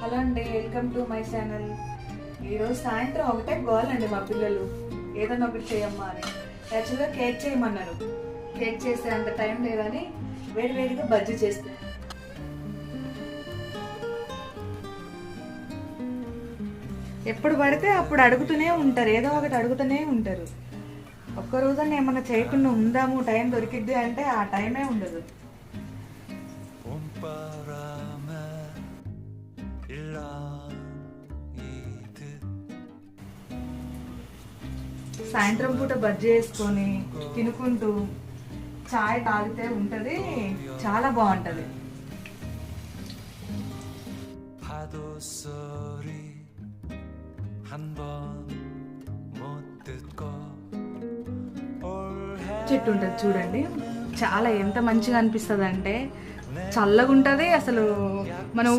Hello అండి, welcome to my channel. ఈరోజు సాయంత్రం ఒకటే గోల్ అండి మా పిల్లలు, ఏదైనా ఒకటి చేయమ్మా అని. యాక్చువల్గా కేక్ చేయమన్నారు. కేక్ చేసే అంత టైం లేదని వేడివేడిగా బజ్జీ చేస్తాను. ఎప్పుడు పడితే అప్పుడు అడుగుతూనే ఉంటారు, ఏదో ఒకటి అడుగుతూనే ఉంటారు. ఒక్క రోజున ఏమన్నా చేయకుండా ఉందాము, టైం దొరికిద్ది అంటే ఆ టైమే ఉండదు. సాయంత్రం పూట బజ్జీ వేసుకొని తినుకుంటూ చాయ్ తాగితే ఉంటుంది, చాలా బాగుంటుంది. చెట్టు ఉంటుంది చూడండి, చాలా ఎంత మంచిగా అనిపిస్తుంది అంటే చల్లగా ఉంటుంది. అసలు మనం